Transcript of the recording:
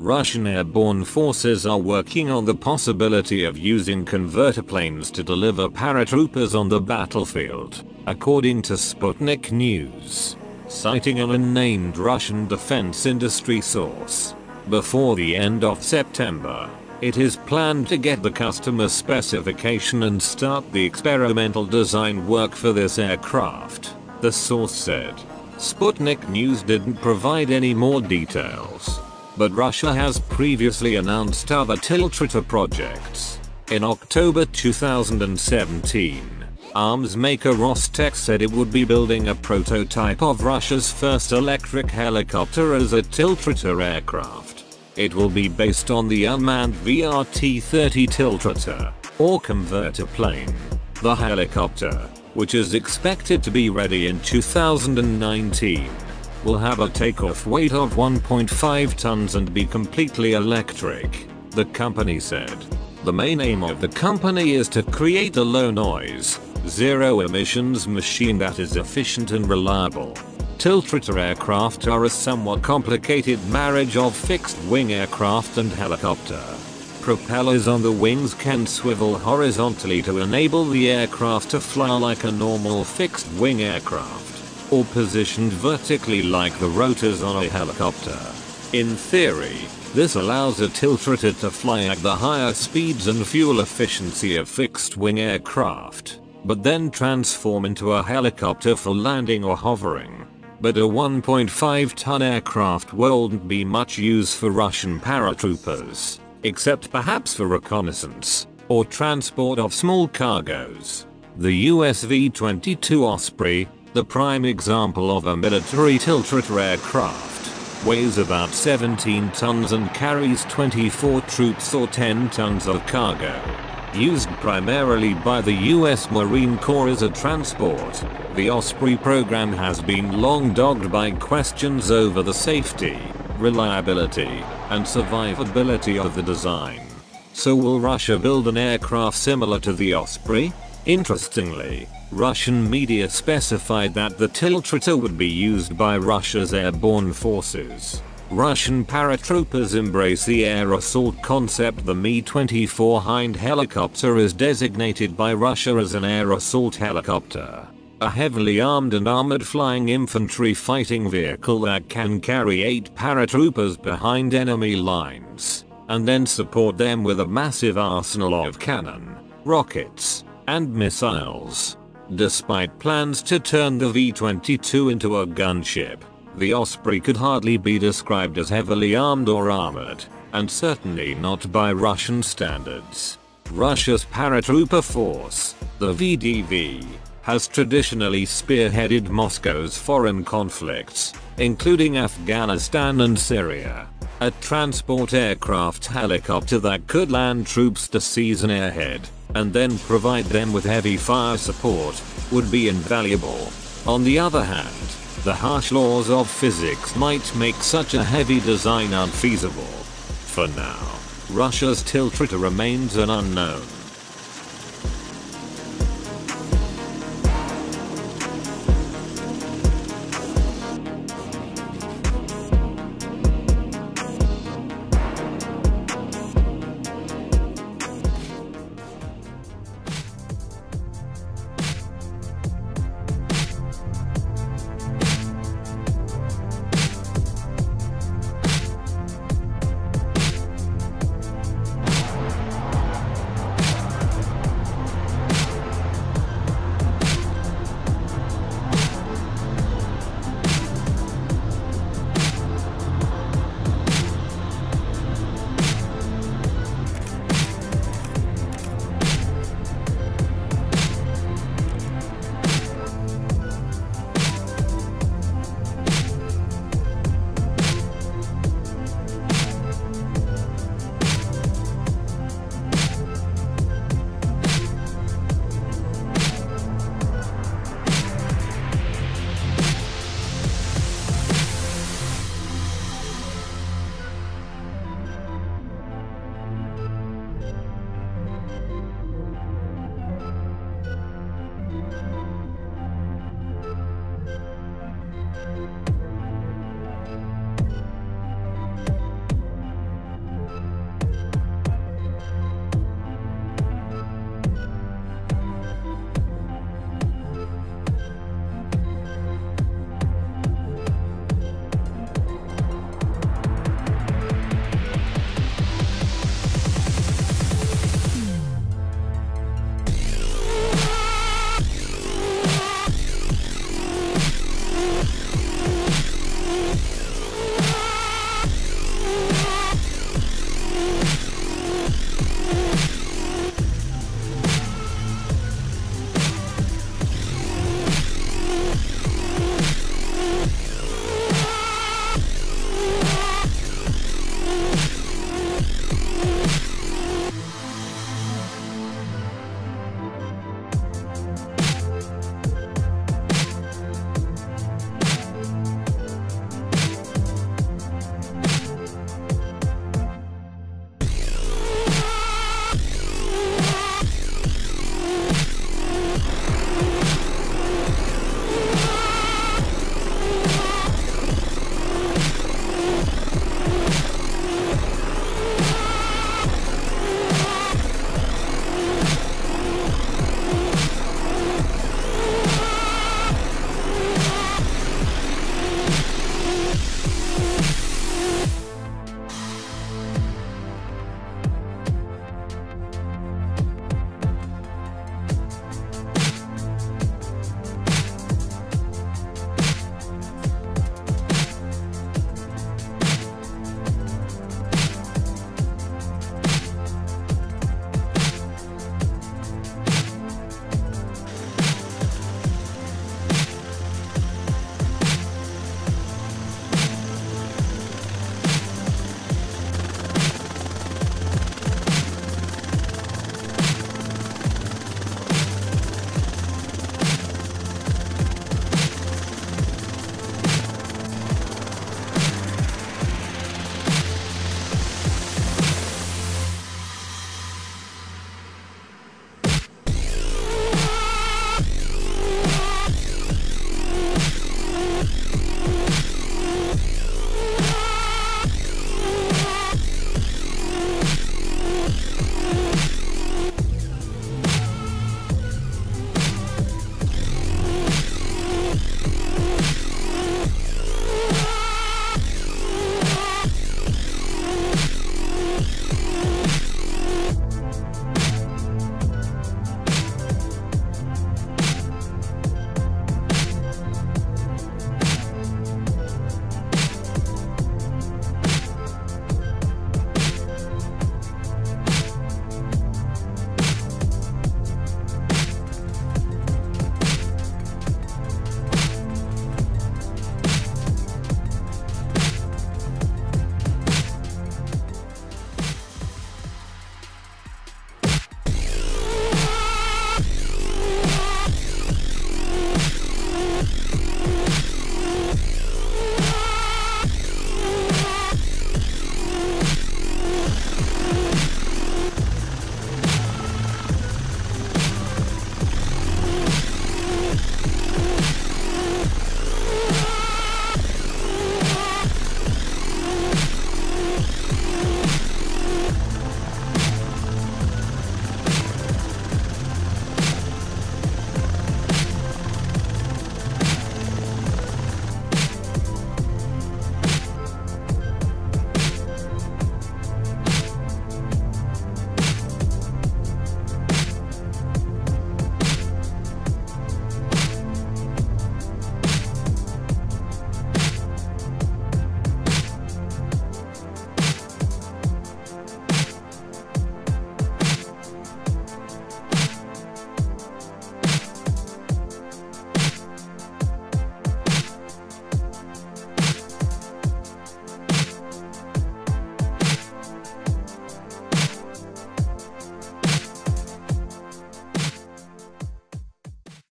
Russian airborne forces are working on the possibility of using converter planes to deliver paratroopers on the battlefield, according to Sputnik News, citing an unnamed Russian defense industry source. Before the end of September, it is planned to get the customer specification and start the experimental design work for this aircraft, the source said. Sputnik News didn't provide any more details, but Russia has previously announced other tiltrotor projects. In October 2017, arms maker Rostec said it would be building a prototype of Russia's first electric helicopter as a tiltrotor aircraft. It will be based on the unmanned VRT-30 tiltrotor, or converter plane. The helicopter, which is expected to be ready in 2019, will have a takeoff weight of 1.5 tons and be completely electric, the company said. The main aim of the company is to create a low noise, zero emissions machine that is efficient and reliable. Tiltrotor aircraft are a somewhat complicated marriage of fixed-wing aircraft and helicopter. Propellers on the wings can swivel horizontally to enable the aircraft to fly like a normal fixed-wing aircraft, or positioned vertically like the rotors on a helicopter. In theory, this allows a tiltrotor to fly at the higher speeds and fuel efficiency of fixed-wing aircraft, but then transform into a helicopter for landing or hovering. But a 1.5-ton aircraft won't be much use for Russian paratroopers, except perhaps for reconnaissance or transport of small cargoes. The US V-22 Osprey, the prime example of a military tiltrotor aircraft, weighs about 17 tons and carries 24 troops or 10 tons of cargo. Used primarily by the US Marine Corps as a transport, the Osprey program has been long dogged by questions over the safety, reliability, and survivability of the design. So will Russia build an aircraft similar to the Osprey? Interestingly, Russian media specified that the tiltrotor would be used by Russia's airborne forces. Russian paratroopers embrace the air assault concept. The Mi-24 Hind helicopter is designated by Russia as an air assault helicopter, a heavily armed and armored flying infantry fighting vehicle that can carry 8 paratroopers behind enemy lines, and then support them with a massive arsenal of cannon, rockets, and missiles. Despite plans to turn the V-22 into a gunship, the Osprey could hardly be described as heavily armed or armored, and certainly not by Russian standards. Russia's paratrooper force, the VDV, has traditionally spearheaded Moscow's foreign conflicts, including Afghanistan and Syria. A transport aircraft helicopter that could land troops to seize an airhead, and then provide them with heavy fire support, would be invaluable. On the other hand, the harsh laws of physics might make such a heavy design unfeasible. For now, Russia's tiltrotor remains an unknown.